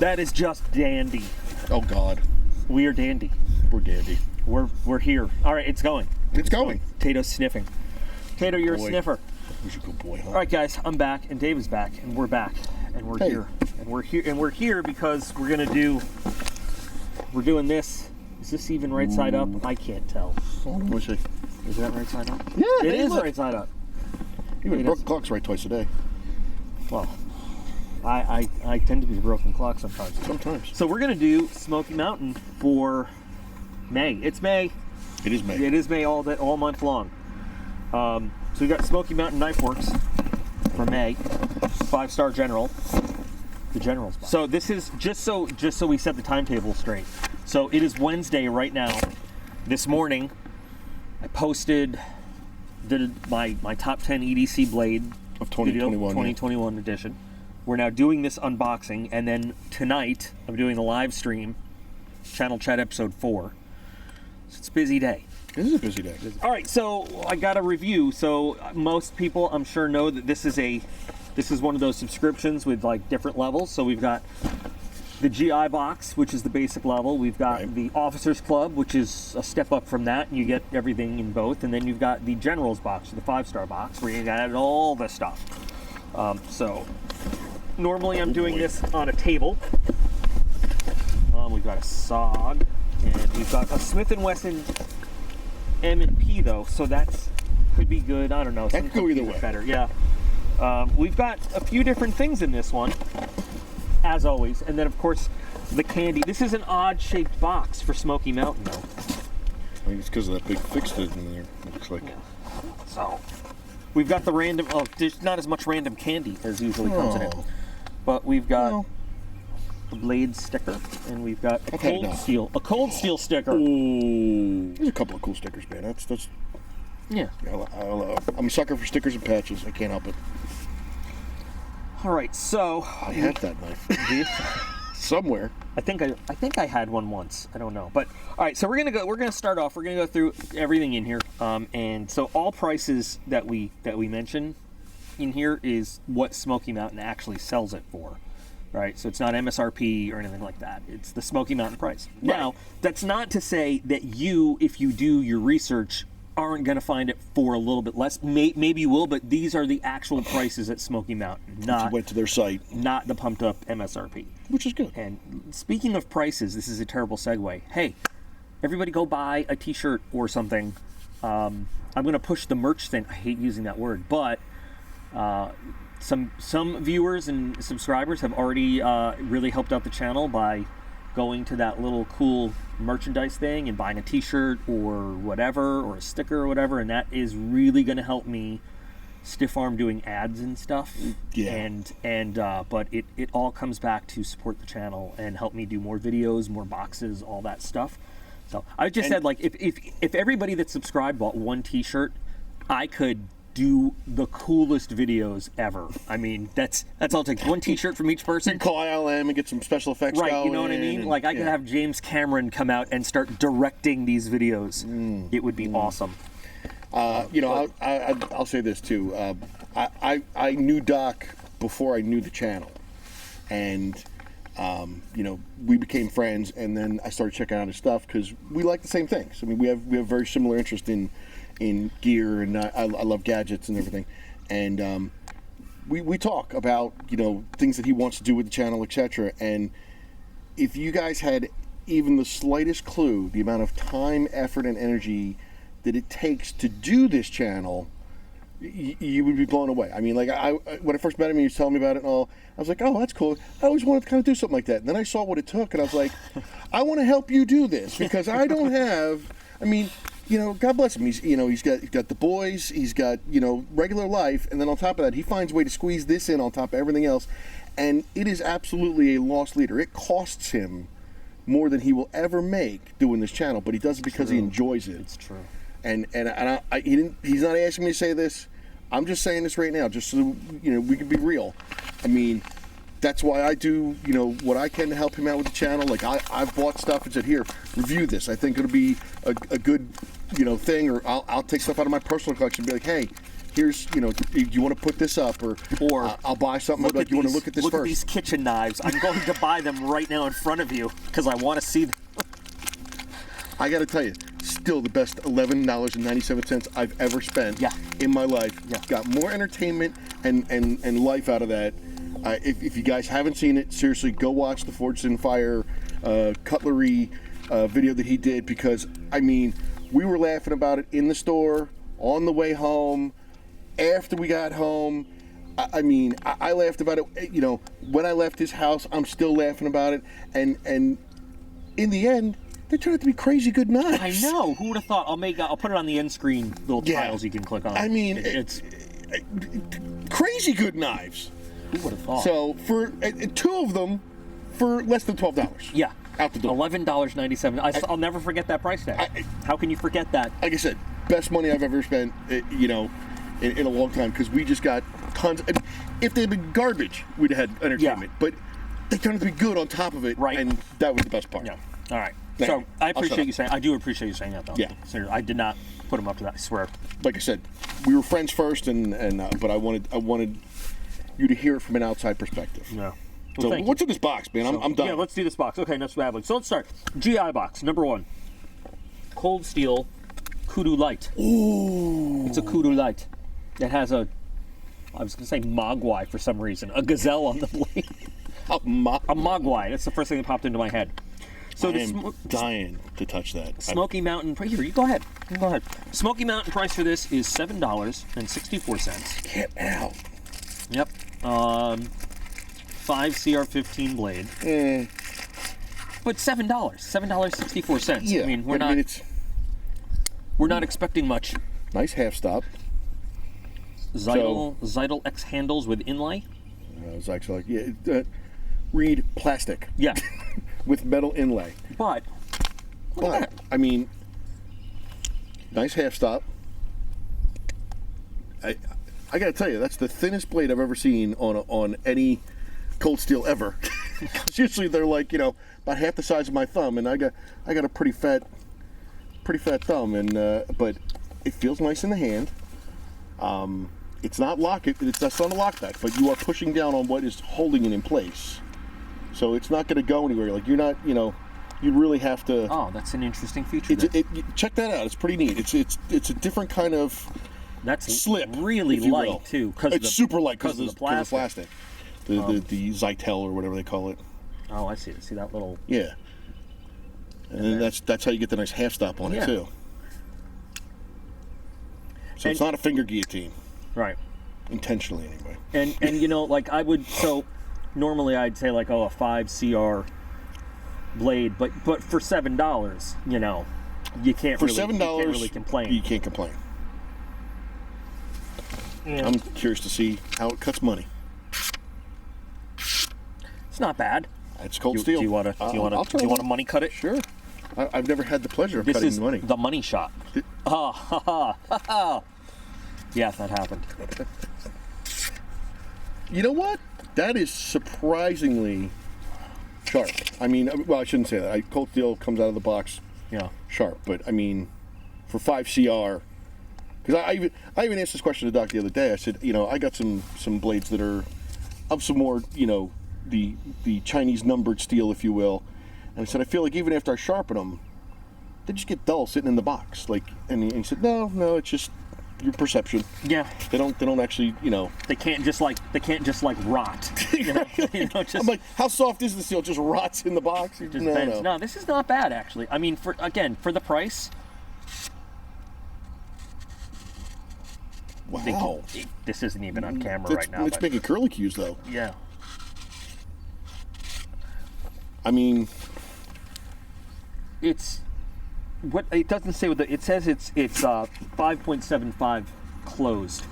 That is just dandy. Oh God. We are dandy. We're dandy. We're here. All right, it's going. It's going. Tato's sniffing. Tato, you're a sniffer. Who's a good boy, huh? All right, guys, I'm back, and Dave is back, and we're back, and we're here, and we're here because we're doing this. Is this even right side up? I can't tell. Oh, let me see. Is that right side up? Yeah, it is right side up. Even broken clock's right twice a day. Well, I tend to be broken clock sometimes. Sometimes. So we're gonna do Smoky Mountain for May. It's May. It is May. It is May all month long. So we got Smoky Mountain Knife Works for May, 5-star General, the General's box. So this is just so we set the timetable straight. So it is Wednesday right now. This morning, I posted my top 10 EDC blade of 2021 2021 edition. We're now doing this unboxing, and then tonight I'm doing the live stream, Channel Chat episode 4. So it's a busy day. It is a busy day. All right, so I got a review. So most people, I'm sure, know that this is one of those subscriptions with like different levels. So we've got the GI box, which is the basic level. We've got the Officers Club, which is a step up from that, and you get everything in both. And then you've got the General's box, the 5-star box, where you got all the stuff. So normally I'm doing this on a table. We've got a SOG, and we've got a Smith & Wesson M&P though, so that's could be good. I don't know. That could go either way. Better, yeah. We've got a few different things in this one, as always, and then of course the candy. This is an odd-shaped box for Smoky Mountain, though. I think it's because of that big fixed in there. It looks like. Yeah. So we've got the random. Oh, there's not as much random candy as usually comes in it, but we've got the blade sticker, and we've got a cold steel sticker. Ooh, there's a couple of cool stickers, man. That's yeah. I'm a sucker for stickers and patches. I can't help it. All right, so I have that knife somewhere. I think I had one once. I don't know, but all right. So we're gonna start off. We're gonna go through everything in here, and so all prices that we mention in here is what Smoky Mountain actually sells it for. Right, so it's not MSRP or anything like that. It's the Smoky Mountain price. Right. Now, that's not to say that you, if you do your research, aren't going to find it for a little bit less. Maybe you will, but these are the actual prices at Smoky Mountain. Not went to their site. Not the pumped up MSRP. Which is good. And speaking of prices, this is a terrible segue. Hey, everybody go buy a t-shirt or something. I'm going to push the merch thing. I hate using that word, but some viewers and subscribers have already really helped out the channel by going to that little cool merchandise thing and buying a t-shirt or whatever, or a sticker or whatever, and that is really going to help me stiff arm doing ads and stuff. Yeah. But it all comes back to support the channel and help me do more videos, more boxes, all that stuff. So I just said, like, if everybody that subscribed bought one t-shirt, I could do the coolest videos ever. I mean, that's all it takes. One t-shirt from each person. You can call ILM and get some special effects right, you know what I mean? Like, I could have James Cameron come out and start directing these videos. It would be awesome. I'll say this too. I knew Doc before I knew the channel, and we became friends, and then I started checking out his stuff because we like the same things. I mean, we have very similar interest in gear, and I love gadgets and everything, and we talk about things that he wants to do with the channel, etc. And if you guys had even the slightest clue the amount of time, effort, and energy that it takes to do this channel, you would be blown away. I mean, like, when I first met him, he was telling me about it and all, I was like, oh, that's cool. I always wanted to kind of do something like that. And then I saw what it took, and I was like, I want to help you do this, because I don't have, I mean, God bless him. He's got the boys, he's got, regular life, and then on top of that, he finds a way to squeeze this in on top of everything else, and it is absolutely a lost leader. It costs him more than he will ever make doing this channel, but he does it because he enjoys it. It's true. And he's not asking me to say this. I'm just saying this right now, just so we can be real. I mean, that's why I do what I can to help him out with the channel. Like, I've bought stuff and said, here, review this. I think it'll be a good thing, or I'll take stuff out of my personal collection and be like, hey, here's, you know, do you want to put this up, or I'll buy something. I'll be like, you want to look at this Look first? at these kitchen knives. I'm going to buy them right now in front of you because I want to see them. I got to tell you, still the best $11.97 I've ever spent in my life. Yeah. Got more entertainment and life out of that. If you guys haven't seen it, seriously, go watch the Forged in Fire cutlery video that he did, because, I mean, we were laughing about it in the store, on the way home, after we got home. I mean, I laughed about it, you know, when I left his house, I'm still laughing about it. And in the end, they turned out to be crazy good knives. I know. Who would have thought? I'll put it on the end screen, little tiles you can click on. I mean, it's crazy good knives. Who would have thought? So for two of them for less than $12. Yeah. Out the door. $11.97. I'll never forget that price tag. How can you forget that? Like I said, best money I've ever spent, you know, in a long time, because we just got tons. If they'd been garbage, we'd have had entertainment. But they turned out to be good on top of it, and that was the best part. Yeah. All right. Now, So I appreciate you saying. I do appreciate you saying that, though. Yeah. Seriously, I did not put him up to that. I swear. Like I said, we were friends first, but I wanted you to hear it from an outside perspective. No. So what's in this box, man? I'm done. Yeah, let's do this box. Okay, that's babbling. So let's start. GI box number 1. Cold Steel Kudu Light. Ooh. It's a Kudu Light. It has I was going to say mogwai for some reason. A gazelle on the blade. A mogwai. That's the first thing that popped into my head. So I am dying to touch that. Smoky Mountain. Here, you go ahead. Go ahead. Smoky Mountain price for this is $7.64. Get out. Yep. 5 CR15 blade. But $7. $7.64. Yeah. I mean, we're not expecting much. Nice half stop. Zytel X handles with inlay. It's actually reed plastic. Yeah. With metal inlay. But I mean, nice half stop. I gotta tell you, that's the thinnest blade I've ever seen on any cold steel ever. Because usually they're like, you know, about half the size of my thumb, and I got a pretty fat thumb, and but it feels nice in the hand. It's not not a lockback, but you are pushing down on what is holding it in place. So it's not going to go anywhere. Like, you're not, you know, you really have to. Oh, that's an interesting feature. Check that out. It's pretty neat. It's a different kind of slip. Really light too. It's super light because of the plastic. The Zytel or whatever they call it. Oh, I see. See that little. Yeah. And then that's how you get the nice half stop on it too. So it's not a finger guillotine. Right. Intentionally, anyway. And you know, like normally I'd say like, a 5 CR blade, but for $7, you know, you can't really complain. You can't complain. Yeah. I'm curious to see how it cuts money. It's not bad. It's cold steel. Do you want to money cut it? Sure. I've never had the pleasure of cutting money. This is the money shot. Yeah, that happened. You know what? That is surprisingly sharp. I mean, well, I shouldn't say that. Cold steel comes out of the box sharp, but I mean, for 5 CR, because I even asked this question to Doc the other day. I said, you know, I got some blades that are of some more, you know, the Chinese numbered steel, if you will, and I said, I feel like even after I sharpen them, they just get dull sitting in the box. Like, and he said, no, it's just your perception. Yeah. They don't actually, you know. They can't just like rot. You know, I'm like, how soft is the steel? Just rots in the box? It just bends. No, this is not bad actually. I mean, for the price. Wow. This isn't even on camera right now. It's making curly cues though. Yeah. I mean, it's what it doesn't say. It says it's 5.75 closed,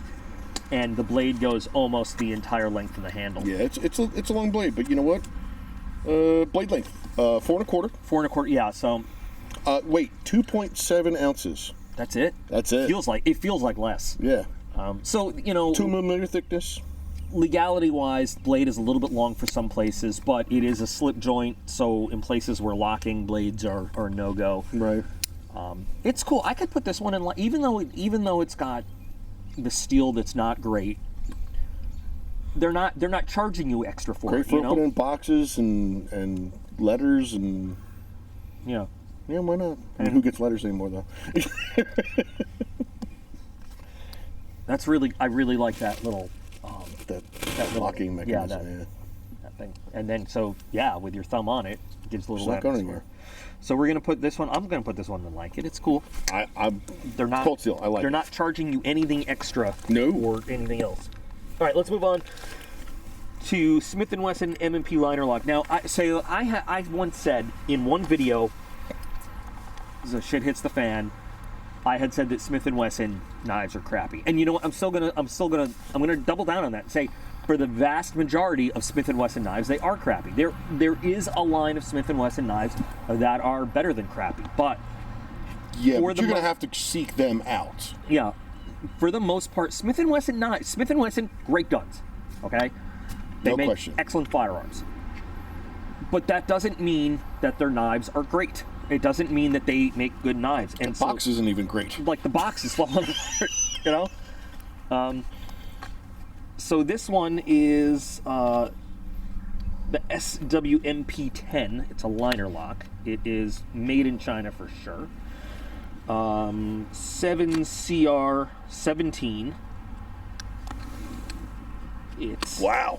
and the blade goes almost the entire length of the handle. Yeah, it's a long blade, but you know what? Blade length 4 1/4. 4 1/4. Yeah. So. Weight 2.7 ounces. That's it. That's it. It feels like less. Yeah. So you know. 2mm thickness. Legality-wise, blade is a little bit long for some places, but it is a slip joint, so in places where locking blades are no-go. Right. It's cool. I could put this one in, even though it's got the steel that's not great, they're not charging you extra for Great it. for You know? putting in boxes and letters and Yeah. yeah, why not? I mean, who gets letters anymore though? I really like that little that little- locking mechanism. yeah, Yeah, that thing. And then so yeah, with your thumb on it, it gives a it's little not going atmosphere. anywhere. So we're gonna put this one. I'm gonna put this one in like it. It's cool. I'm They're not cold steel. I like. They're it. not charging you anything extra. No. Or anything else. All right, let's move on to Smith & Wesson M&P liner lock. Now, I once said in one video, as shit hits the fan, I had said that Smith & Wesson knives are crappy. And you know what? I'm gonna double down on that and say, for the vast majority of Smith & Wesson knives, they are crappy. There is a line of Smith & Wesson knives that are better than crappy, but Yeah, for but the you're gonna mo- have to seek them out. yeah, for the most part, Smith & Wesson knives, Smith & Wesson, great guns, okay? They No make question. excellent firearms. But that doesn't mean that their knives are great. It doesn't mean that they make good knives. And The box isn't even great. like the box is falling apart, you know? So this one is the SWMP10. It's a liner lock. It is made in China for sure. 7CR17. It's Wow.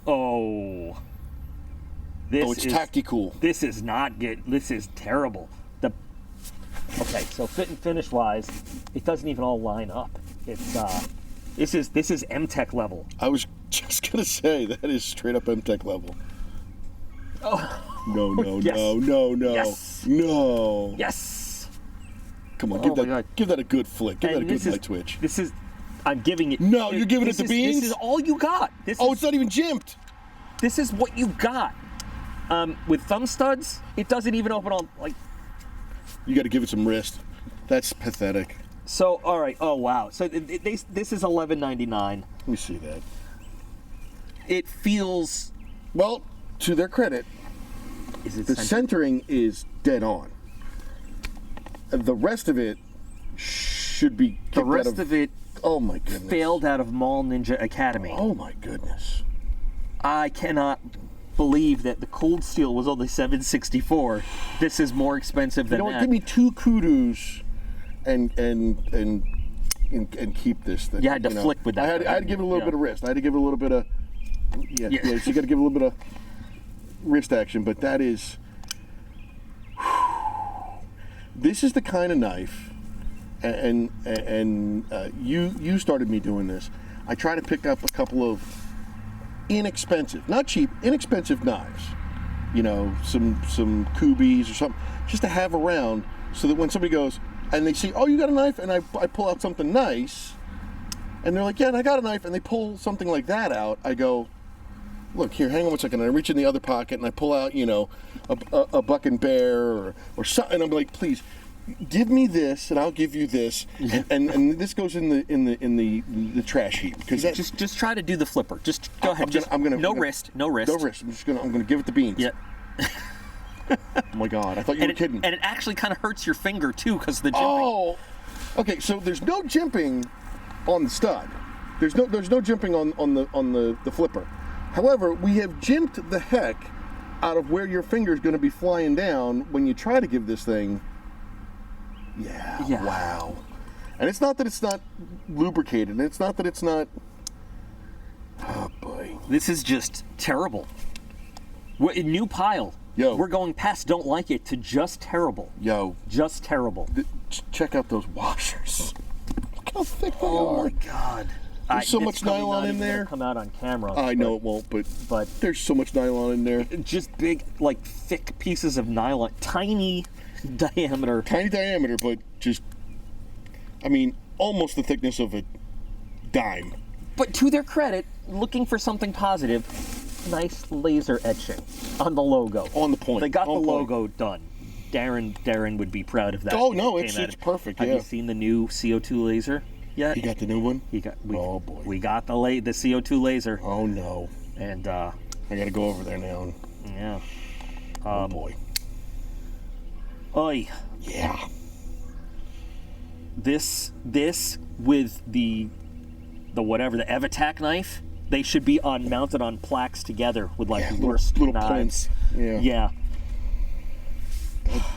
oh. This It's is tactical. This is not good. This is terrible. Okay, so fit and finish wise, it doesn't even all line up. It's this is MTech level. I was just gonna say that is straight up MTech level. Oh No, Yes. no. Yes. No. yes. Come on, Oh my God. give that a good flick. Give that a And good light twitch. This is I'm giving it. No, you're giving it the beans? This is all you got. Oh, it's not even jimped. This is what you got. With thumb studs, it doesn't even open on like. You got to give it some wrist. That's pathetic. So all right. Oh wow. So this is $11.99. Let me see that. It feels. Well, to their credit, Is it the centered? centering is dead on. The rest of it should be The kicked rest out of it Oh my goodness. failed out of Mall Ninja Academy. Oh my goodness. I cannot believe that the cold steel was only $764. This is more expensive You than know what? that. Give me 2 kudos and keep this thing. You had to know. flick with that. I had to give it a little Yeah. bit of wrist. I had to give it a little bit of yeah. So you got to give it a little bit of wrist action, but that is this is the kind of knife and you started me doing this. I try to pick up a couple of inexpensive, not cheap, inexpensive knives. You know, some Kubies or something, just to have around, so that when somebody goes and they see, oh, you got a knife, and I pull out something nice, and they're like, yeah, and I got a knife, and they pull something like that out. I go, look here, hang on 1 second. And I reach in the other pocket and I pull out, you know, a Buck and Bear or something. And I'm like, please, give me this, and I'll give you this, and this goes in the trash heap because just try to do the flipper. Just go ahead. No wrist. No wrist. I'm gonna give it the beans. Yeah. Oh my God, I thought you were kidding. And it actually kind of hurts your finger too because of the jimping. Oh, okay. So there's no jimping on the stud. There's no jimping on the flipper. However, we have jimped the heck out of where your finger is going to be flying down when you try to give this thing. Yeah. Wow. And it's not that it's not lubricated. And it's not that it's not. Oh boy. This is just terrible. New pile. Yo. We're going past don't like it to just terrible. Yo. Just terrible. Check out those washers. Look how thick they are. Oh my God. There's so It's much probably nylon not in even gonna there. Come out on camera. I know it won't, but there's so much nylon in there. Just big, like thick pieces of nylon, tiny diameter. Tiny diameter, but just, I mean, almost the thickness of a dime. But to their credit, looking for something positive, nice laser etching on the logo. On the point. They got the On point. logo done. Darren would be proud of that. Oh, no, It it's came out of- perfect, Have yeah. you seen the new CO2 laser yet? You got the new one? Oh boy. We got the CO2 laser, Oh no. and I gotta go over there now. yeah. Oh boy. Oy. Yeah. This with the whatever, the Evatac knife, they should be mounted on plaques together with like worst little knives. points. Yeah. Yeah.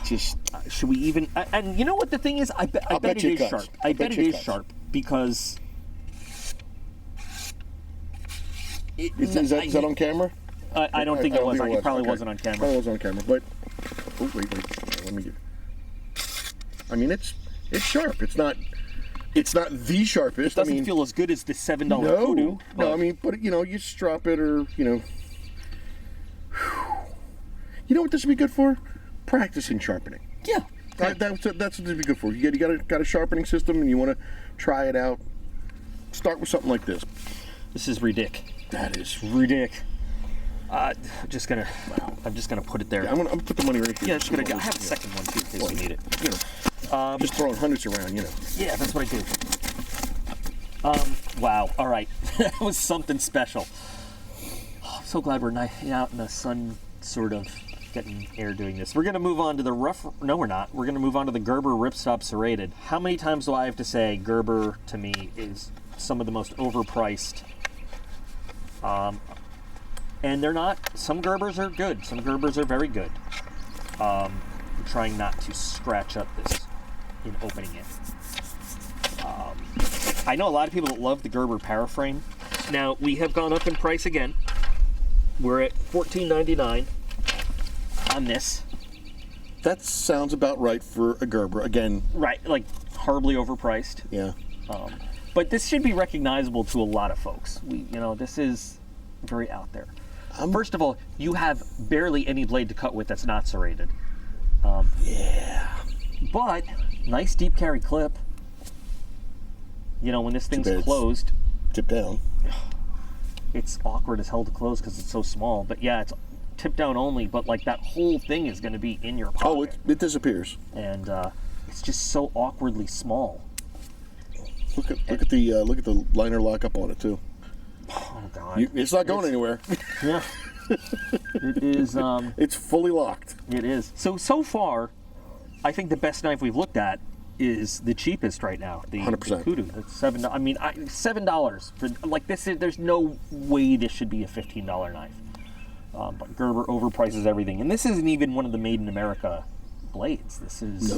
Just Should we even? And you know what the thing is? I bet it you is cuts. sharp. I'll I bet bet you it it is cuts. sharp because. is that on camera? I don't think it was. think It probably Okay. wasn't on camera. Probably wasn't on camera, but wait. Let me get. I mean, it's sharp. It's not the sharpest. It doesn't I mean, feel as good as the $7 no, Kudu. no. I mean, but you strop it, or you know what this would be good for? Practicing sharpening. Yeah. That's what this would be good for. You got a sharpening system, and you want to try it out. Start with something like this. This is ridic. That is. Ridic. I'm just gonna put it there. I'm gonna put the money right here. Yeah, just gonna. I have a second one too in case we need it. You know, just throwing hundreds around. You know. Yeah, that's what I do. Wow. All right, that was something special. Oh, I'm so glad we're out in the sun, sort of getting air doing this. We're gonna move on to the rough. No, we're not. We're gonna move on to the Gerber Ripstop Serrated. How many times do I have to say Gerber to me is some of the most overpriced? And they're not. Some Gerbers are good. Some Gerbers are very good. I'm trying not to scratch up this in opening it. I know a lot of people that love the Gerber Paraframe. Now, we have gone up in price again. We're at $14.99 on this. That sounds about right for a Gerber. Again. Right, like horribly overpriced. Yeah. But this should be recognizable to a lot of folks. This is very out there. First of all, you have barely any blade to cut with that's not serrated. Yeah. But nice deep carry clip. When this thing's closed, Tip down. it's awkward as hell to close because it's so small. But yeah, it's tip down only. But like that whole thing is going to be in your pocket. Oh, it disappears. And it's just so awkwardly small. Look at the liner lock up on it too. Oh God! It's not going anywhere. Yeah. It is. It's fully locked. It is. So far, I think the best knife we've looked at is the cheapest right now. The 100%. Kudu. That's $7. I mean, $7 for like this. There's no way this should be a $15 knife. But Gerber overprices everything, and this isn't even one of the made in America blades. This is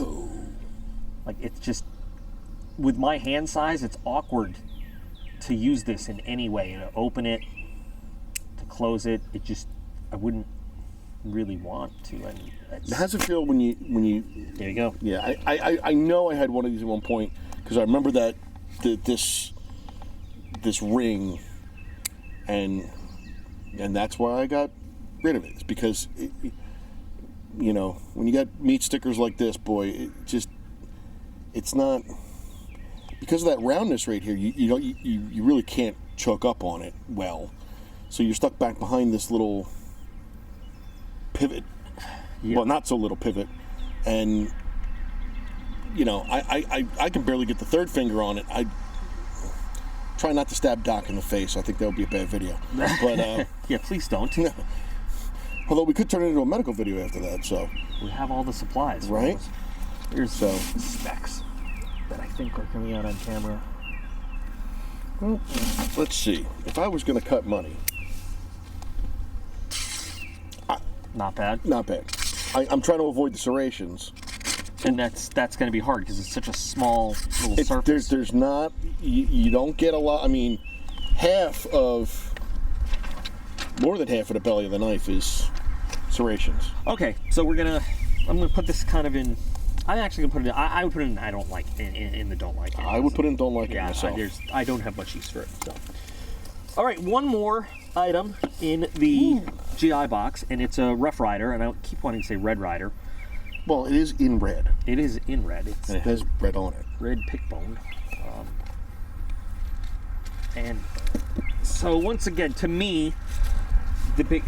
like it's just with my hand size, it's awkward to use this in any way. To open it, to close it, I wouldn't really want to. And How does it feel when you? There you go. Yeah, I know I had one of these at one point because I remember that this ring, and that's why I got rid of it. It's because when you got meat stickers like this, boy, it's not because of that roundness right here. You really can't choke up on it well, so you're stuck back behind this little pivot. Yeah. Well, not so little pivot, and I can barely get the third finger on it. I try not to stab Doc in the face. I think that would be a bad video. But yeah, please don't. Although we could turn it into a medical video after that. So We have all the supplies. Right. Here's the specs that I think are coming out on camera. Well, let's see. If I was going to cut money, Not bad. not bad. I'm trying to avoid the serrations. And that's going to be hard because it's such a small little surface. There's not. You don't get a lot. I mean, more than half of the belly of the knife is serrations. Okay, so I'm gonna put this kind of in. I'm actually gonna put it in. I would put it in. I don't like in the don't like it. I would put in don't like it Yeah, myself. I don't have much use for it. So, all right, one more item in the GI box, and it's a Rough Rider, and I keep wanting to say Red Rider. Well, it is in red. It is in red. And it has red on it. Red pick bone. And so once again, to me,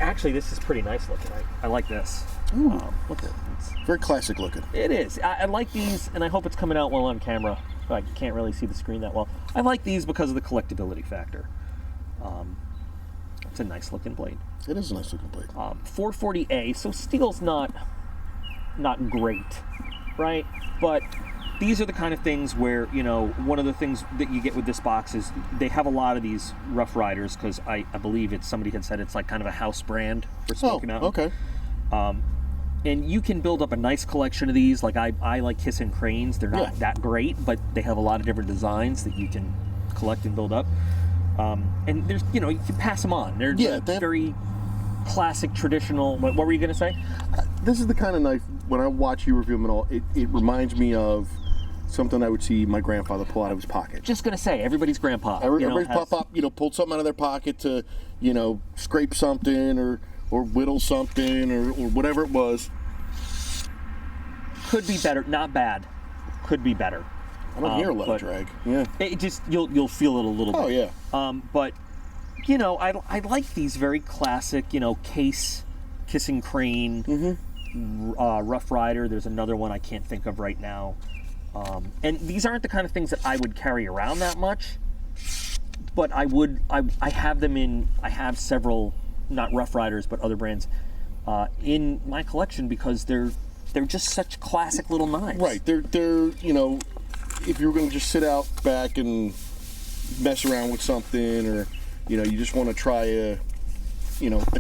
actually this is pretty nice looking. I like this. It's Very classic looking. It is. I like these, and I hope it's coming out well on camera. I can't really see the screen that well. I like these because of the collectability factor. It's a nice looking blade. It is a nice looking blade. 440A, so steel's not not great, right? But these are the kind of things where, you know, one of the things that you get with this box is they have a lot of these Rough Riders, because I believe somebody had said it's like kind of a house brand for Smoky Mountain. Okay. And you can build up a nice collection of these. Like I like Kissin' Cranes. They're not that great, but they have a lot of different designs that you can collect and build up. And there's, you know, you can pass them on. They're very classic, traditional. What were you going to say? This is the kind of knife, when I watch you review them and all, it reminds me of something I would see my grandfather pull out of his pocket. Just going to say, everybody's grandpa. Everybody's pop, you know, pulled something out of their pocket to, you know, scrape something or whittle something or whatever it was. Could be better. Not bad. Could be better. I don't hear a lot of drag. Yeah. It just, you'll feel it a little bit. Oh, yeah. But, you know, I like these very classic, you know, case, Kissin' Crane, Rough Rider. There's another one I can't think of right now. And these aren't the kind of things that I would carry around that much, but I have them in, I have several, not Rough Riders, but other brands in my collection because they're just such classic little knives. Right. They're you know, if you were going to just sit out back and mess around with something, or, you know, you just want to try a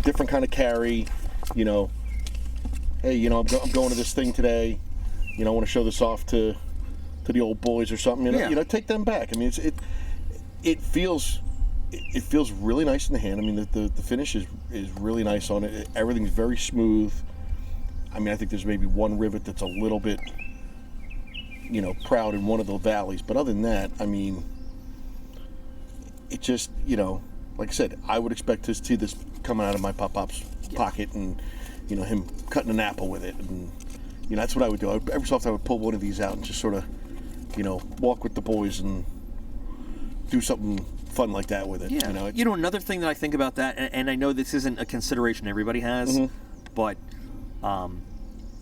different kind of carry, you know, hey, you know, I'm going to this thing today, you know, I want to show this off to the old boys or something, you know, take them back. I mean, it feels really nice in the hand. I mean, the finish is really nice on it. Everything's very smooth. I mean, I think there's maybe one rivet that's a little bit, you know, proud in one of the valleys, but other than that, I mean, it just, you know, like I said, I would expect to see this coming out of my Pop-Pop's pocket, and, you know, him cutting an apple with it, and, you know, that's what I would do. Every so often I would pull one of these out and just sort of, you know, walk with the boys and do something fun like that with it. Yeah. You know, another thing that I think about that, and I know this isn't a consideration everybody has, but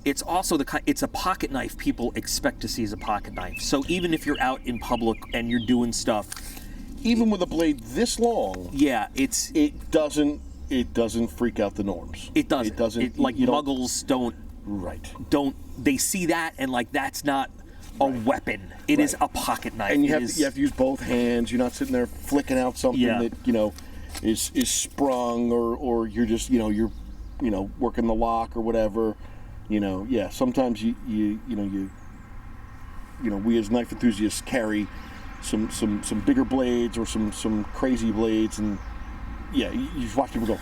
it's also it's a pocket knife people expect to see as a pocket knife. So even if you're out in public and you're doing stuff, even with a blade this long, it doesn't freak out the norms. It doesn't. It doesn't. Like muggles don't. Right. They see that and like that's not a weapon. It is a pocket knife. And you have to use both hands. You're not sitting there flicking out something that, you know, is sprung or you're just, you know, you're working the lock or whatever. You know, sometimes you know, we as knife enthusiasts carry some bigger blades or some crazy blades, and you just watch people go.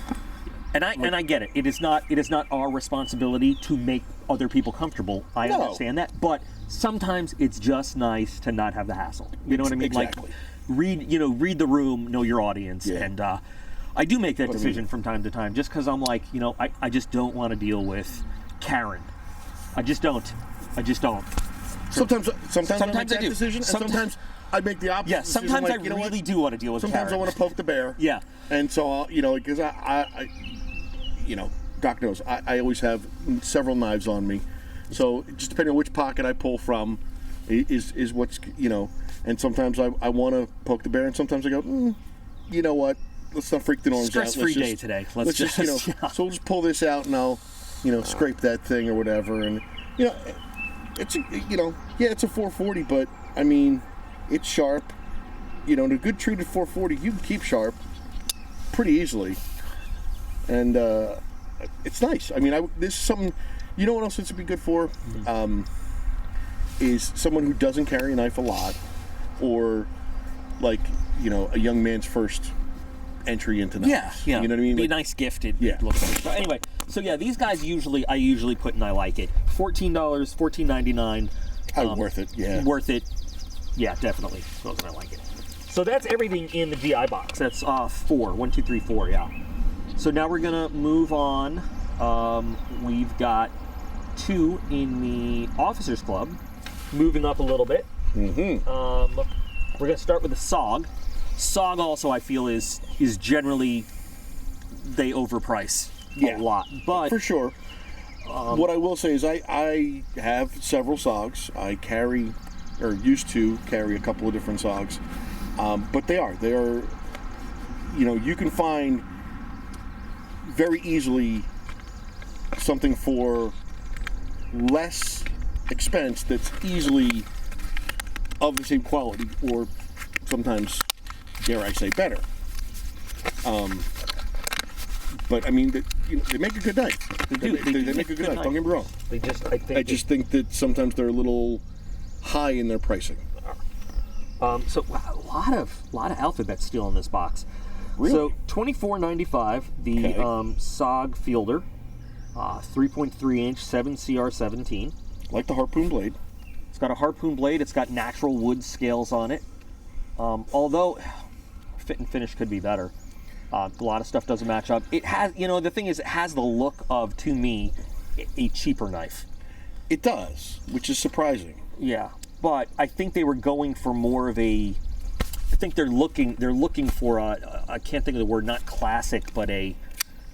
And I get it. It is not our responsibility to make other people comfortable. I understand that, but sometimes it's just nice to not have the hassle. You know what I mean? Exactly. Like read the room, know your audience, and I do make that decision from time to time, just because I'm like, you know, I just don't want to deal with Karen. I just don't. Sometimes I make that decision, and sometimes I make the opposite. Yeah, sometimes I really do want to deal with Karen. Sometimes I want to poke the bear. Yeah. And so I'll, you know, because I you know, Doc knows, I always have several knives on me. So just depending on which pocket I pull from is what's, you know, and sometimes I want to poke the bear, and sometimes I go, you know what, let's not freak the norms out. Stress-free day today. Let's just you know, so we'll just pull this out and I'll, you know, scrape that thing or whatever. And, you know, it's, you know, it's a 440, but, I mean, it's sharp. You know, in a good treated 440, you can keep sharp pretty easily. And it's nice. I mean, this is something, you know what else this would be good for? Is someone who doesn't carry a knife a lot, or, like, you know, a young man's first entry into knives. Yeah. You know what I mean? Be Like, a nice gift. It looks like. But anyway, so these guys I usually put in I like it. $14, $14.99. Worth it, yeah. Worth it. Yeah, definitely. Those I like it. So that's everything in the GI box. That's 4. 1, 2, 3, 4, yeah. So now we're gonna move on. We've got 2 in the Officers Club. Moving up a little bit. We're gonna start with the SOG. SOG also, I feel, is generally, they overprice a lot, but for sure. What I will say is I have several SOGs. I carry, or used to carry, a couple of different SOGs, but they are, you know, you can find very easily something for less expense that's easily of the same quality, or sometimes, dare I say, better. But I mean, they make a good knife. They make a good knife. Don't get me wrong. I just think that sometimes they're a little high in their pricing. So a lot of alphabet steel in this box. Really? So $24.95. The SOG Fielder, 3.3 inch 7CR17. Like the harpoon blade. It's got a harpoon blade. It's got natural wood scales on it. Although fit and finish could be better. A lot of stuff doesn't match up. It has, the thing is, it has the look of, to me, a cheaper knife. It does, which is surprising. Yeah, but I think they were going for more of a. I think they're looking for a. I can't think of the word. Not classic, but a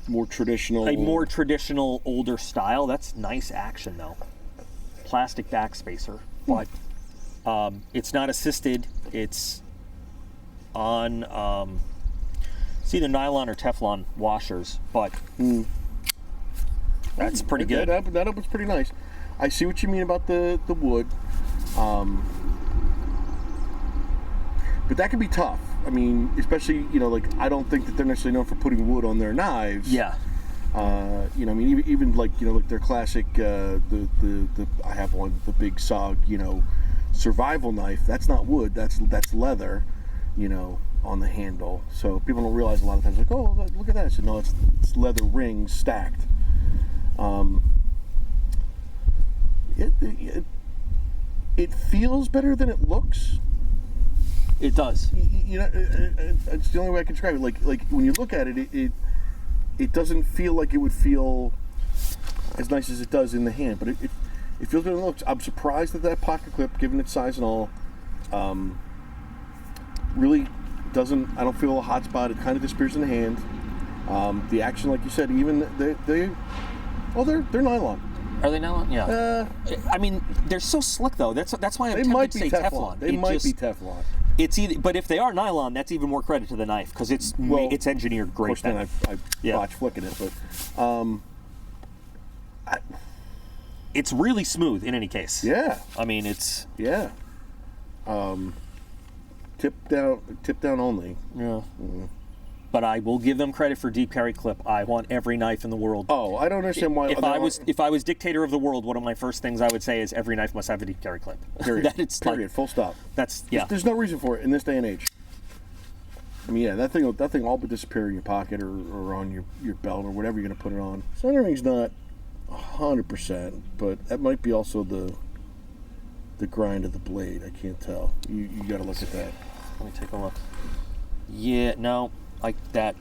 more traditional. A more traditional, older style. That's nice action though. Plastic backspacer, but it's not assisted. It's on. It's either nylon or Teflon washers, but that's pretty good. That opens pretty nice. I see what you mean about the wood, but that can be tough. I mean, especially like I don't think that they're necessarily known for putting wood on their knives. Yeah. I mean, even like like their classic the I have one, the big SOG survival knife. That's not wood. That's leather. On the handle, so people don't realize a lot of times, like, oh, look at that. So no, it's leather rings stacked. It feels better than it looks. It does. It's the only way I can describe it. Like when you look at it, it doesn't feel like it would feel as nice as it does in the hand, but it feels better than it looks. I'm surprised that pocket clip, given its size and all, really doesn't. I don't feel a hot spot. It kind of disappears in the hand. The action, like you said, even they're nylon. Are they nylon? Yeah. I mean, they're so slick though. That's why I'm tempted to say Teflon. They might be Teflon. It's either, but if they are nylon, that's even more credit to the knife because it's engineered great. Of course, then I botched flicking it, but it's really smooth in any case. Yeah. I mean, it's tip down only. Yeah. But I will give them credit for deep carry clip. I want every knife in the world. Oh, I don't understand why. If I was dictator of the world, one of my first things I would say is every knife must have a deep carry clip. Period. Period. Full stop. There's no reason for it in this day and age. I mean, yeah, that thing all but disappear in your pocket or on your belt or whatever you're gonna put it on. Centering's not 100%, but that might be also the grind of the blade. I can't tell. You got to look at that. Let me take a look. Yeah, no, like that.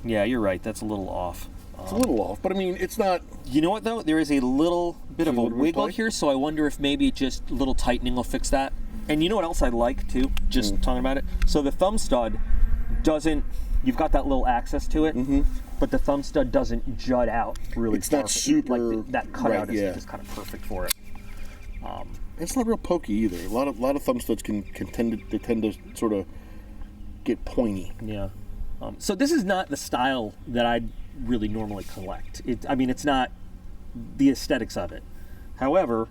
Yeah, you're right. That's a little off. It's a little off, but I mean, it's not. You know what though? There is a little bit of a wiggle here, so I wonder if maybe just a little tightening will fix that. And you know what else I like too? Just talking about it. So the thumb stud doesn't. You've got that little access to it, but the thumb stud doesn't jut out really. It's not super. Like that cutout is just kind of perfect for it. It's not real pokey either. A lot of thumb studs can tend to sort of get pointy. Yeah. So this is not the style that I really normally collect. I mean, it's not the aesthetics of it. However,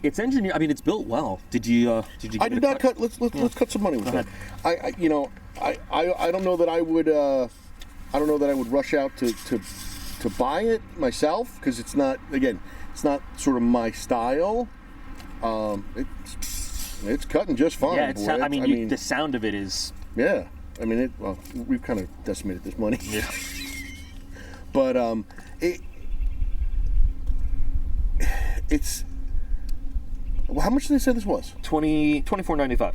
it's engineered. I mean, it's built well. Did you? I did not cut. Let's cut some money with that. I don't know that I would. I don't know that I would rush out to buy it myself because it's not. Again, it's not sort of my style. It's cutting just fine. Yeah, I mean, the sound of it is. Yeah, I mean, we've kind of decimated this money. Yeah. But it's. Well, how much did they say this was? $24.95.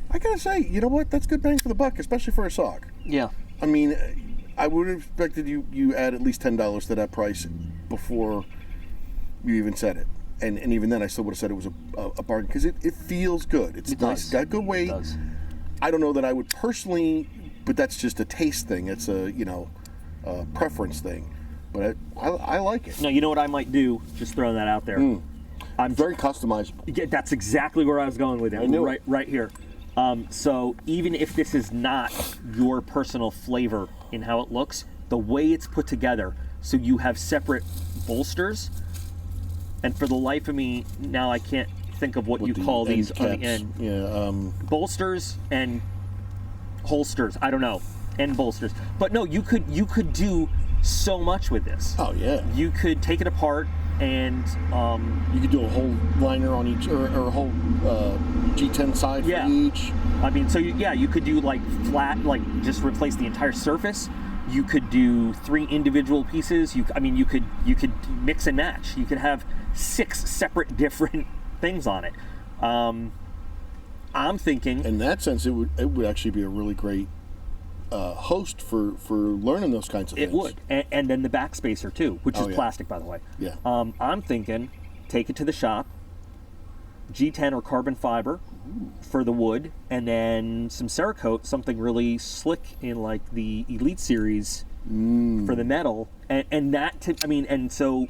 I gotta say, you know what? That's good bang for the buck, especially for a SOG. Yeah. I mean, I would have expected you add at least $10 to that price before you even said it, and even then, I still would have said it was a bargain because it feels good. It's nice. It's got good weight. It does. I don't know that I would personally, but that's just a taste thing. It's a preference thing. But I like it. Now, you know what I might do? Just throwing that out there. I'm very customizable. Yeah, that's exactly where I was going with it. I knew right here. So even if this is not your personal flavor in how it looks, the way it's put together so you have separate bolsters. And for the life of me, now I can't think of what you call these on the end. Yeah. Bolsters and holsters. I don't know. End bolsters. But no, you could do so much with this. Oh yeah. You could take it apart and you could do a whole liner on each, or a whole G10 side for each. I mean, so you could do like flat, like just replace the entire surface. You could do 3 individual pieces. You could mix and match. You could have 6 separate different things on it. I'm thinking, in that sense, it would actually be a really great host for learning those kinds of things. It would, and then the back spacer too, which is plastic, by the way. Yeah. I'm thinking, take it to the shop, G10 or carbon fiber for the wood, and then some Cerakote, something really slick in like the Elite Series for the metal, and that. And so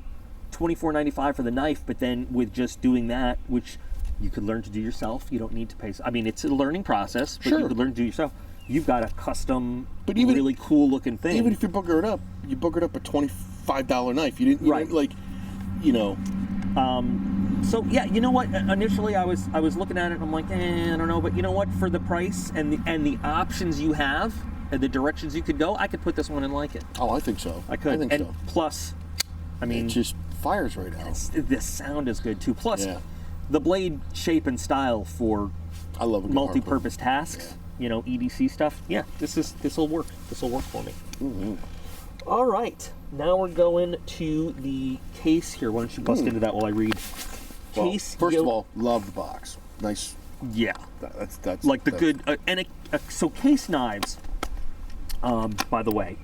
$24.95 for the knife, but then with just doing that, which you could learn to do yourself. You don't need to pay. I mean, it's a learning process, but you could learn to do yourself. You've got a custom, really cool looking thing. Even if you booger it up, a $25 knife. You didn't like, So yeah, you know what? Initially, I was looking at it, and I'm like, I don't know, but you know what? For the price and the options you have and the directions you could go, I could put this one and like it. Oh, I think so. I could. I think so. Plus, I mean, it just fires right out. The sound is good too. Plus, the blade shape and style for I love multi-purpose tasks. EDC stuff. Yeah, this will work. This will work for me. Mm-hmm. All right, now we're going to the case here. Why don't you bust into that while I read? Well, Case. First of all, love the box. Nice. Yeah. That's like the good so case knives. By the way,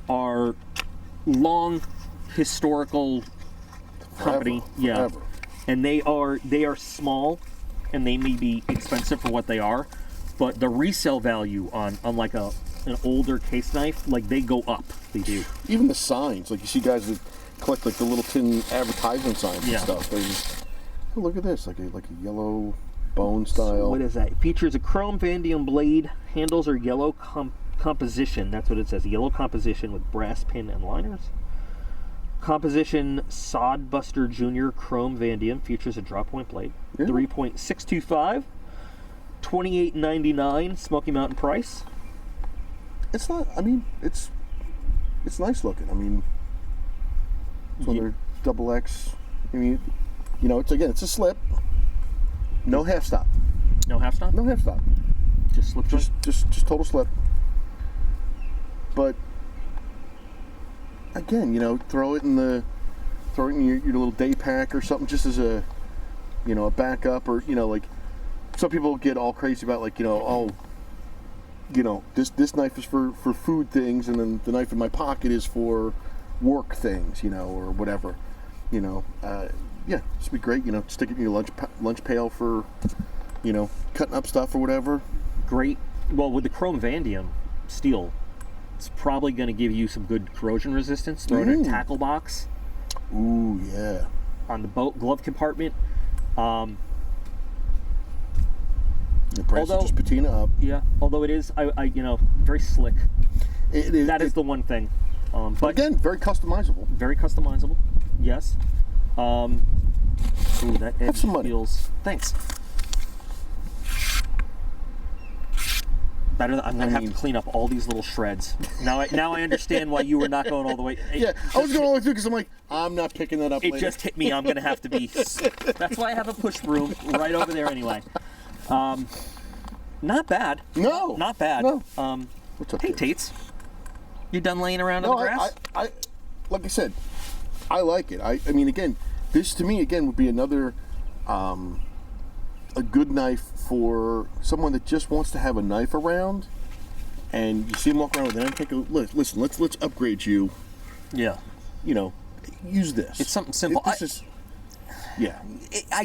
are long historical company. Yeah. Forever. And they are small, and they may be expensive for what they are, but the resale value on like an older case knife, like they go up. They do. Even the signs, like you see guys that collect like the little tin advertisement signs and stuff. They just, look at this, like a yellow bone style. So what is that? It features a chrome vanadium blade. Handles are yellow composition. That's what it says. Yellow composition with brass pin and liners. Composition Sodbuster Jr. Chrome Vanadium, features a drop point blade. 3.625, $28.99 Smoky Mountain price. It's not. I mean, it's nice looking. I mean, it's one of their double X. I mean, it's a slip. No half stop. No half stop. No half stop. Just slip. Just total slip. But again, throw it in your little day pack or something, just as a backup, or like some people get all crazy about this knife is for food things, and then the knife in my pocket is for work things, or whatever, this would be great, stick it in your lunch pail for cutting up stuff or whatever. Great. Well, with the chrome vanadium steel, it's probably going to give you some good corrosion resistance. Throw it in a tackle box. Ooh, yeah. On the boat glove compartment. The price is just patina up. Yeah, although it is, very slick. It is. That is the one thing. But again, very customizable. Very customizable. Yes. Ooh, that edge have some money. Feels. Thanks. I'm going to have to clean up all these little shreds. Now I understand why you were not going all the way. I was going all the way through because I'm like, I'm not picking that up. It just hit me. I'm going to have to be. That's why I have a push broom right over there anyway. Not bad. No. Not bad. No. What's up, hey, Tates. You done laying around on the grass? I like I said, I like it. I mean, again, this to me, would be another a good knife for someone that just wants to have a knife around, and you see them walk around with it, and take a listen. Let's upgrade you. Yeah. Use this. It's something simple. I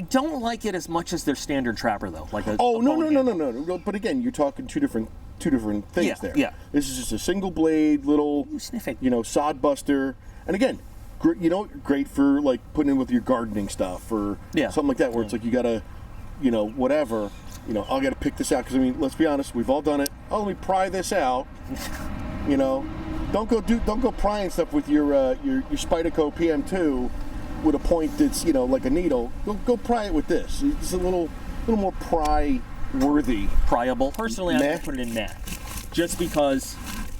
don't like it as much as their standard trapper though. No. But again, you're talking two different things there. Yeah. This is just a single blade little, sod buster, and again, great for like putting in with your gardening stuff or something like that, where it's like you gotta, whatever, I gotta pick this out because let's be honest, we've all done it. Oh, let me pry this out, Don't go prying stuff with your Spyderco PM2 with a point that's like a needle. Go pry it with this. It's a little more pry worthy. Pryable. Personally, I would put it in meh. Just because.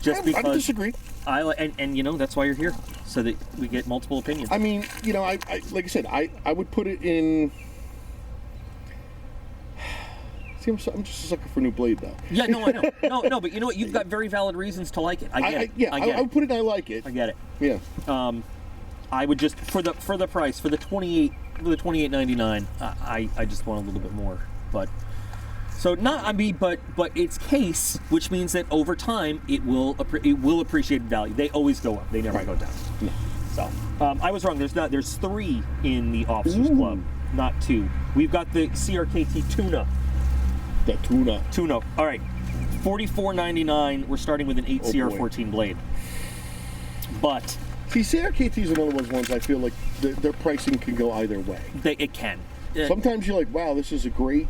I disagree. And that's why you're here, so that we get multiple opinions. I mean, I like I said, I would put it in. See, I'm just a sucker for a new blade, though. Yeah, no, I know. No, but you know what? You've got very valid reasons to like it. I get it. I would put it. I like it. I get it. Yeah. I would just for the price for the $28.99. I just want a little bit more, but. So but it's case, which means that over time it will appreciate in value. They always go up; they never go down. No. So I was wrong. There's 3 in the Officers Club, not 2. We've got the CRKT Tuna. The Tuna. All right, $44.99. We're starting with an 8CR14 blade. But see, CRKT is one of those ones I feel like their pricing can go either way. It can. Sometimes you're like, wow, this is a great.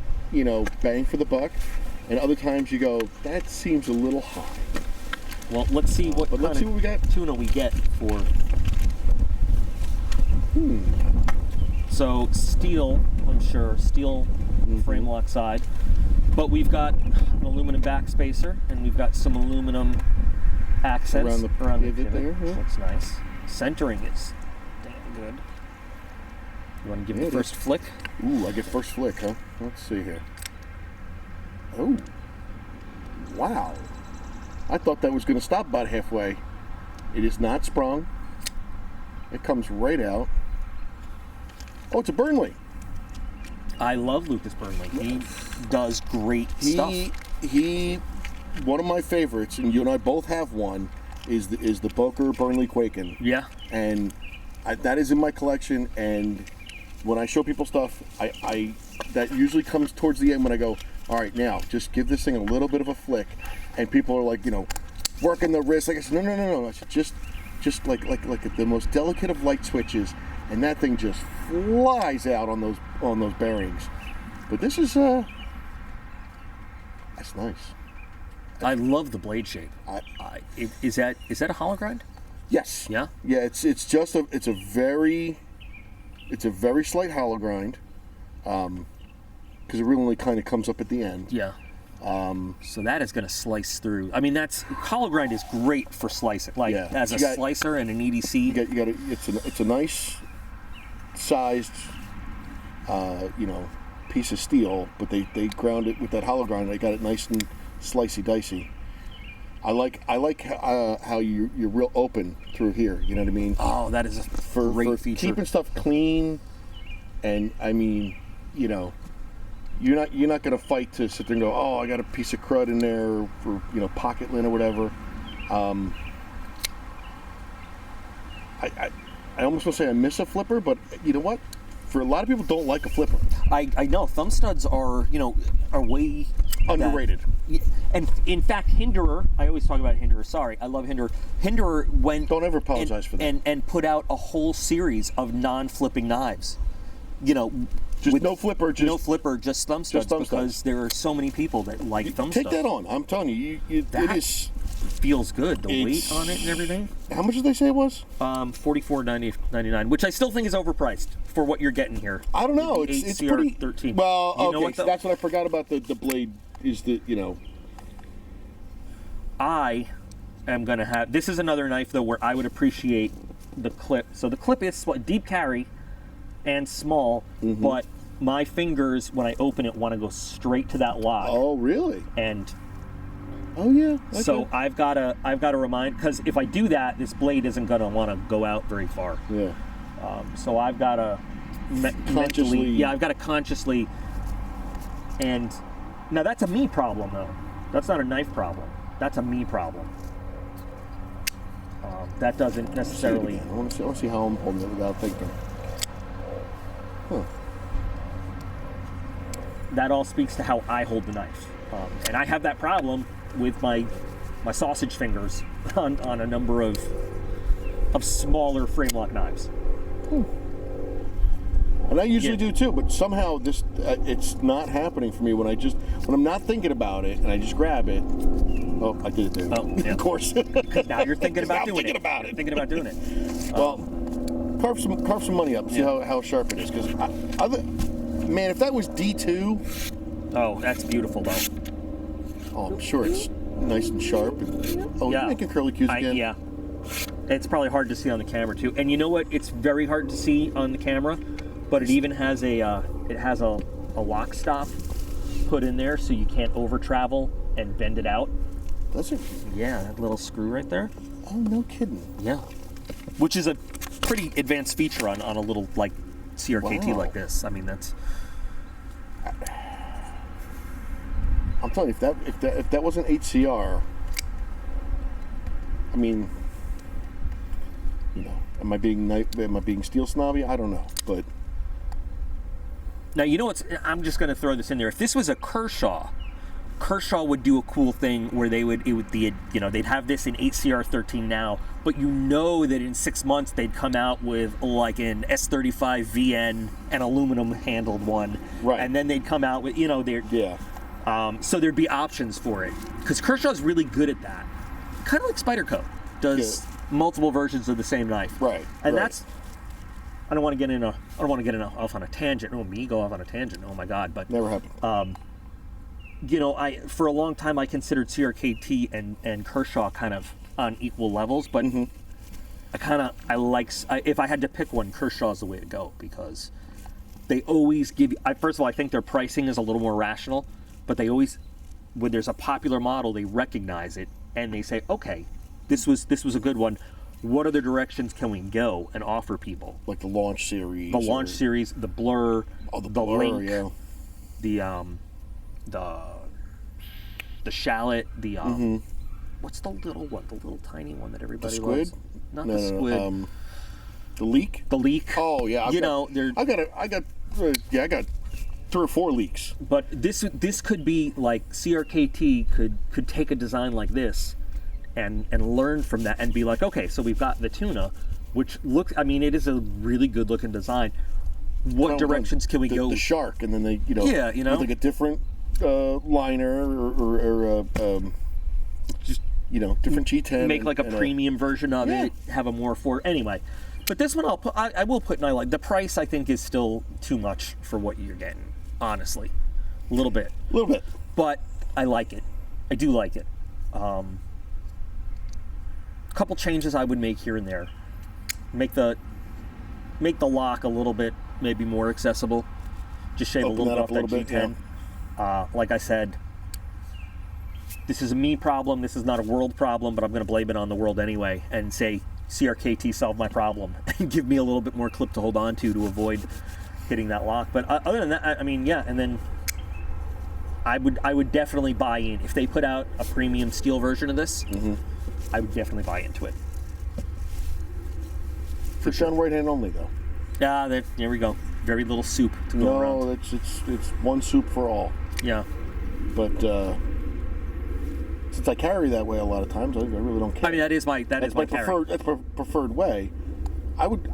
Bang for the buck, and other times you go, that seems a little high. Well, let's see what we got. Tuna we get for. So steel, I'm sure, steel frame lock side, but we've got an aluminum backspacer, and we've got some aluminum accents around the pivot there. Yeah. Looks nice. Centering is damn good. You want to give me the first flick? Ooh, I get first flick, huh? Let's see here. Oh. Wow. I thought that was going to stop about halfway. It is not sprung. It comes right out. Oh, it's a Burnley. I love Lucas Burnley. He does great stuff. He, one of my favorites, and you and I both have one, is the Boker Burnley Quaken. Yeah. And that is in my collection, and when I show people stuff, I that usually comes towards the end when I go, all right, now just give this thing a little bit of a flick, and people are like, working the wrist. Like I said, no. I said, just like the most delicate of light switches, and that thing just flies out on those bearings. But this is that's nice. I love the blade shape. Is that a hollow grind? Yes. Yeah. Yeah. It's a very slight hollow grind, because it really kind of comes up at the end. Yeah. So that is going to slice through. I mean, hollow grind is great for slicing, as a slicer and an EDC. It's a nice sized, piece of steel, but they ground it with that hollow grind. They got it nice and slicey dicey. I like how you're real open through here. You know what I mean? Oh, that is a great feature. Keeping stuff clean, and I mean, you're not going to fight to sit there and go, oh, I got a piece of crud in there for pocket lint or whatever. I almost want to say I miss a flipper, but you know what? For a lot of people, don't like a flipper. I know thumb studs are way underrated. And in fact, Hinderer. I always talk about Hinderer. Sorry, I love Hinderer. Hinderer went. Don't ever apologize for that. And put out a whole series of non-flipping knives. Just no flipper, just thumb studs, because there are so many people that like thumb studs. Take that on. I'm telling you, it feels good. The weight on it and everything. How much did they say it was? $44.99, which I still think is overpriced for what you're getting here. I don't know. It's pretty. 13. Well, okay, so that's what I forgot about the blade. Is that I am gonna have. This is another knife though where I would appreciate the clip. So the clip is deep carry and small, but my fingers when I open it want to go straight to that lock. Oh, really? And oh yeah. Okay. So I've got to remind, because if I do that, this blade isn't gonna want to go out very far. Yeah. So I've got to consciously. Yeah, I've got to consciously. And now that's a me problem though. That's not a knife problem. That's a me problem. That doesn't necessarily. I want to see how I'm holding it without thinking. Huh. That all speaks to how I hold the knife, and I have that problem with my sausage fingers on a number of smaller frame lock knives. And I usually do too, but somehow this it's not happening for me when I'm not thinking about it and I just grab it. Oh, I did it there. Oh, yeah. Of course. Because now you're thinking about doing it. You're thinking about doing it. Well, carve some money up. See how sharp it is. Because man, if that was D2. Oh, that's beautiful though. Oh, I'm sure it's nice and sharp. You're making curly cues again. Yeah. It's probably hard to see on the camera too. And you know what? It's very hard to see on the camera, but it even has a lock stop put in there, so you can't over travel and bend it out. That's it. Yeah, that little screw right there. Oh, no kidding. Yeah. Which is a pretty advanced feature on a little like CRKT like this. I mean, that's. I'm telling you, if that wasn't HCR, I mean, you know, am I being steel snobby? I don't know, but now you know what's. I'm just going to throw this in there. If this was a Kershaw would do a cool thing where they'd have this in HCR13 now, but you know that in 6 months they'd come out with like an S35 VN, an aluminum handled one, right? And then they'd come out with so there'd be options for it because Kershaw's really good at that, kind of like Spyderco does multiple versions of the same knife, right? And that's. I don't want to get off on a tangent. Oh, me go off on a tangent. Oh my God! But never happened. For a long time I considered CRKT and Kershaw kind of on equal levels, but if I had to pick one, Kershaw's the way to go because they always give you. First of all, I think their pricing is a little more rational, but they always, when there's a popular model, they recognize it and they say, okay, this was a good one. What other directions can we go and offer people? Like the Launch series. The Launch series, the Blur, the Link, the Shallot, what's the little one? The little tiny one that everybody loves? Not the squid. No. The Leak? The Leak. Oh yeah. I got 3 or 4 leaks. But this could be like CRKT could take a design like this and learn from that and be like, okay, so we've got the tuna, which looks, I mean, it is a really good looking design. What directions can we go? The shark, and then they, with like a different liner or just different G10. Make like a premium version of it. Have a more anyway. But this one I will put in. I like the price. I think is still too much for what you're getting. Honestly, a little bit. But I like it. I do like it. Couple changes I would make here and there. Make the lock a little bit maybe more accessible. Just shave a little bit off that G10. Like I said, this is a me problem. This is not a world problem, but I'm going to blame it on the world anyway and say CRKT solved my problem and give me a little bit more clip to hold on to avoid hitting that lock. But other than that, I mean, yeah. And then I would definitely buy in if they put out a premium steel version of this. I would definitely buy into it. For sure. Right hand only, though. Yeah, there we go. Very little soup to go around. No, it's one soup for all. Yeah. But since I carry that way a lot of times, I really don't care. I mean, that's my preferred way. I would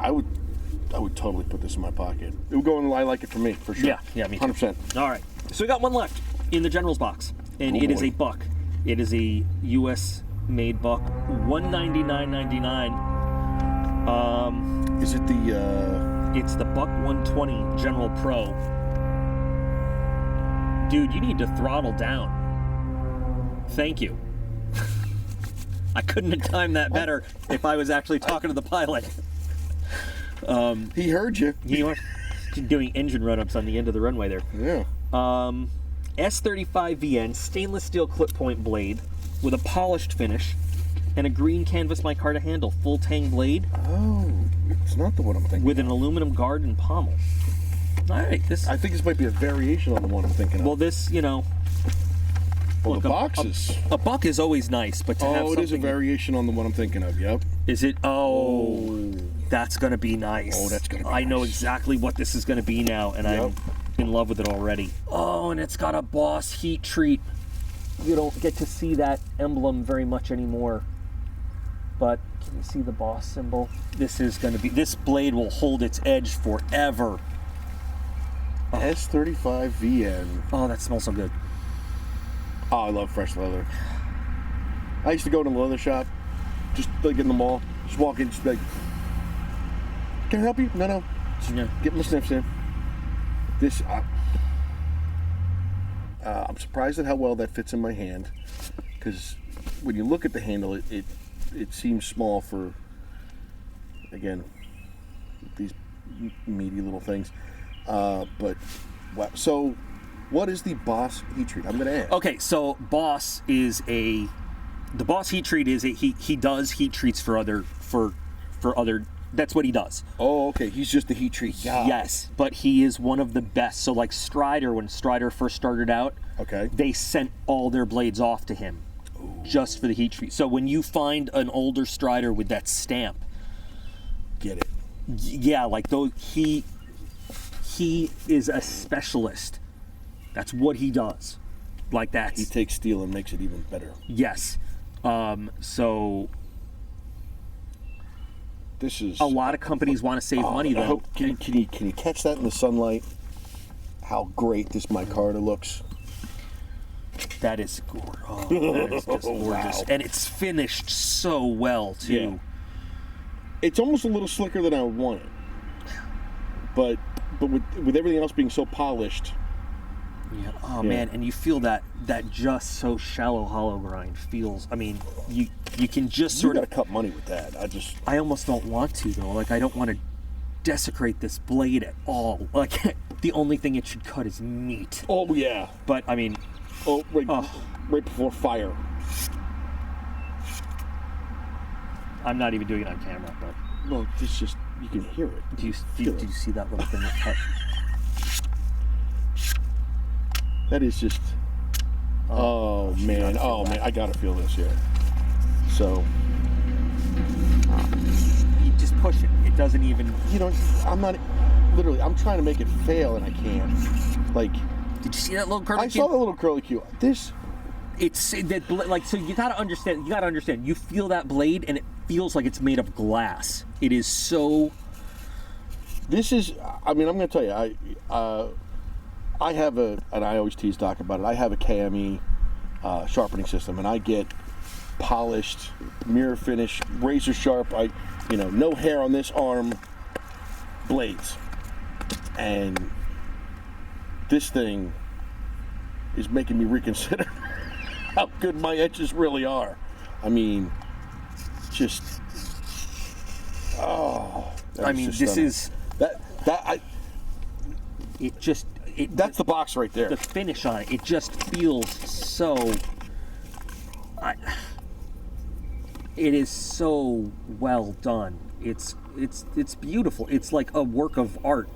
totally put this in my pocket. It would go in. I like it for me for sure. Yeah, me too. 100%. All right, so we got one left in the General's box, and it is a buck. It is a U.S. made buck, $199.99. Is it the? It's the Buck 120 General Pro. Dude, you need to throttle down. Thank you. I couldn't have timed that better if I was actually talking to the pilot. He heard you. You know, doing engine run-ups on the end of the runway there. Yeah. S35 VN stainless steel clip point blade with a polished finish and a green canvas micarta handle, full tang blade. Oh, it's not the one I'm thinking. With an aluminum guard and pommel. All right, I think this might be a variation on the one I'm thinking of. Well, this, Well, look, the boxes. A buck is always nice, but to have something... it is a variation on the one I'm thinking of, yep. Is it? Oh, that's going to be nice. Oh, that's going to be I know exactly what this is going to be now, and I'm in love with it already. Oh, and it's got a Boss heat treat. You don't get to see that emblem very much anymore. But can you see the Boss symbol? This is going to be... This blade will hold its edge forever. S35VN. Oh, that smells so good. Oh, I love fresh leather. I used to go to the leather shop, just like in the mall, just walk in, just be like, can I help you? No. Just get my sniffs in. This, I'm surprised at how well that fits in my hand, because when you look at the handle, it seems small for, again, these meaty little things. But wow. So, what is the Boss heat treat? I'm going to ask. Okay, so Boss is the Boss heat treat is he does heat treats for other. That's what he does. Oh, okay. He's just the heat treat guy. Yes, but he is one of the best. So like Strider, when Strider first started out, okay, they sent all their blades off to him. Ooh. Just for the heat treat. So when you find an older Strider with that stamp, get it. Yeah, like those he is a specialist. That's what he does. Like that. He takes steel and makes it even better. Yes. So this is a lot of companies want to save money though. Can you catch that in the sunlight? How great this micarta looks. That is gorgeous. Oh, that is just gorgeous. Wow. And it's finished so well too. Yeah. It's almost a little slicker than I would want it. But with everything else being so polished. Yeah. Oh man, and you feel that just so shallow hollow grind feels. I mean, you can just sort of cut money with that. I almost don't want to though. Like I don't want to desecrate this blade at all. Like the only thing it should cut is meat. Oh yeah. But I mean, right before fire. I'm not even doing it on camera, but well, it's just you can hear it. Do you see that little thing that cut? That is just. Oh man! Oh man! I gotta feel this here. So. You just push it. It doesn't even. You know, I'm not. Literally, I'm trying to make it fail and I can't. Like. Did you see that little curly Q? I saw the little curly Q. This. It's that like so you gotta understand. You feel that blade and it feels like it's made of glass. It is so. This is. I mean, I'm gonna tell you. I have and I always tease Doc about it. I have a KME sharpening system, and I get polished, mirror finish, razor sharp. No hair on this arm blades, and this thing is making me reconsider how good my edges really are. I mean, just this is that's the box right there. The finish on it just feels so. It is so well done. It's beautiful. It's like a work of art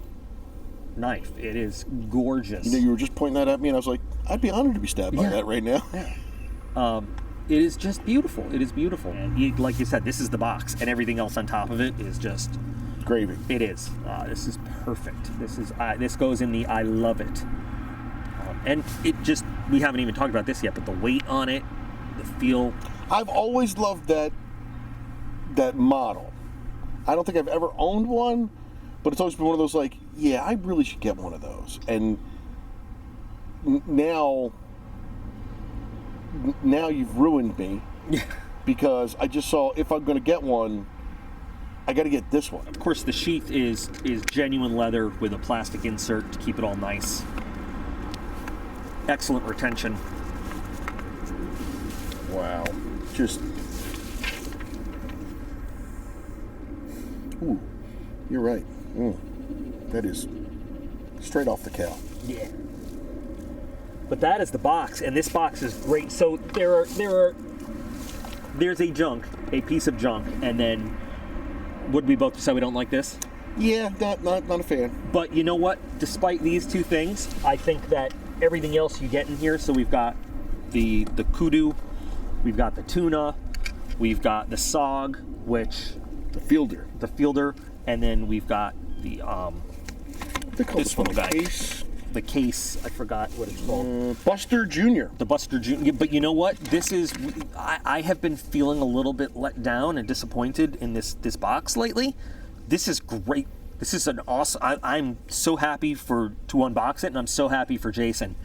knife. It is gorgeous. You were just pointing that at me, and I was like, I'd be honored to be stabbed by that right now. Yeah. It is just beautiful. It is beautiful. And like you said, this is the box, and everything else on top of it is just gravy. It is. This is perfect. This goes in the I love it. And it just, we haven't even talked about this yet, but the weight on it, the feel. I've always loved that model. I don't think I've ever owned one, but it's always been one of those like, yeah, I really should get one of those. And now you've ruined me because I just saw if I'm going to get one, I got to get this one. Of course, the sheath is genuine leather with a plastic insert to keep it all nice. Excellent retention. Wow. Just. Ooh, you're right. That is straight off the cow. Yeah. But that is the box, and this box is great. So there's a piece of junk, and then would we both decide we don't like this? Yeah, not a fan. But you know what? Despite these two things, I think that everything else you get in here. So we've got the kudu, we've got the tuna, we've got the sog, which the fielder, and then we've got the this little guy. The case, I forgot what it's called. Buster Jr. The Buster Jr. But you know what? This is, I have been feeling a little bit let down and disappointed in this box lately. This is great. This is an awesome. I'm so happy to unbox it, and I'm so happy for Jason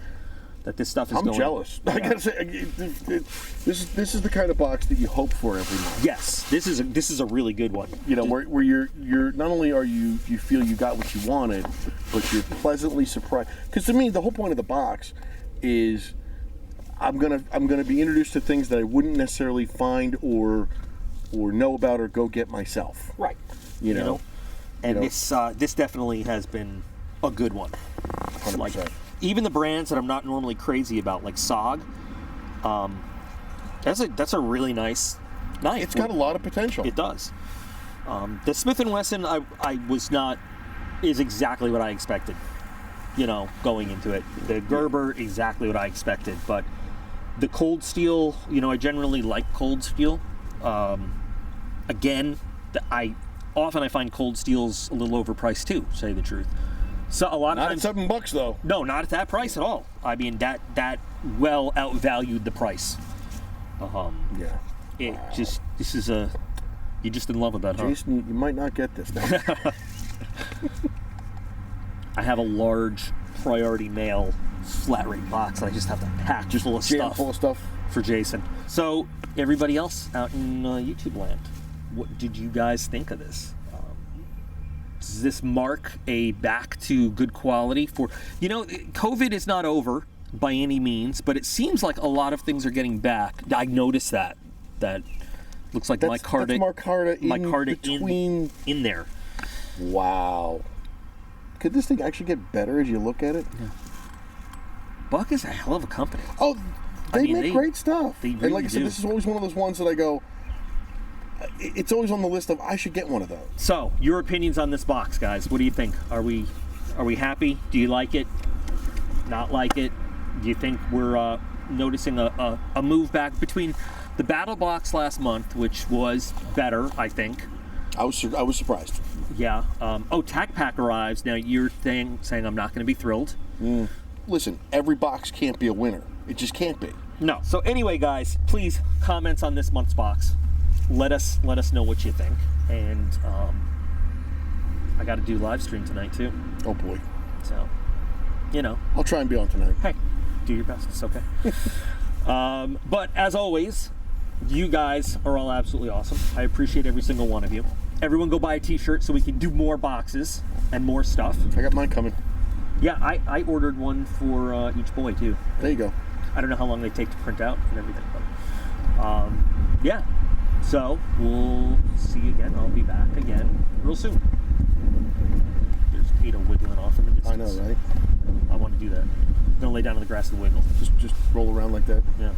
that this stuff is going. I'm jealous. I gotta say, this is the kind of box that you hope for every month. Yes, this is a really good one. You know, where you're not only are you feel you got what you wanted, but you're pleasantly surprised. Because to me, the whole point of the box is I'm gonna be introduced to things that I wouldn't necessarily find or know about or go get myself. Right. You know? And this definitely has been a good one. 100%. Like, even the brands that I'm not normally crazy about, like SOG, that's a really nice knife. It's got a lot of potential. It does. The Smith & Wesson, is exactly what I expected, going into it. The Gerber, exactly what I expected. But the cold steel, I generally like cold steel. Again, I find cold steels a little overpriced too, to say the truth. So a lot of times, not at $7 though. No, not at that price at all. I mean, that well outvalued the price. Yeah. You're just in love with that, huh? Jason, you might not get this now. I have a large priority mail flat rate box. I just have to pack just full of stuff. Full of stuff For Jason. So everybody else out in YouTube land, what did you guys think of this? Does this mark a back to good quality for, COVID is not over by any means, but it seems like a lot of things are getting back. I noticed that looks like that's micarta in there. Wow. Could this thing actually get better as you look at it? Yeah. Buck is a hell of a company. Oh, they make great stuff. They really and like I said, do. this is always one of those ones that I go, it's always on the list of I should get one of those. So, your opinions on this box, guys. What do you think? Are we happy? Do you like it? Not like it? Do you think we're noticing a move back between the battle box last month, which was better, I think? I was surprised. Yeah. Tac Pack arrives. Now you're saying I'm not going to be thrilled. Listen, every box can't be a winner. It just can't be. No. So anyway, guys, please comments on this month's box. Let us know what you think. And I got to do live stream tonight too. Oh boy. So, I'll try and be on tonight. Hey, do your best. It's okay. But as always, you guys are all absolutely awesome. I appreciate every single one of you. Everyone go buy a t-shirt so we can do more boxes and more stuff. I got mine coming. Yeah, I ordered one for each boy too. There you go. I don't know how long they take to print out and everything, but yeah. So we'll see you again. I'll be back again real soon. There's Kato wiggling off in the distance. I know, right? I want to do that. I'm gonna lay down on the grass and wiggle. Just roll around like that. Yeah.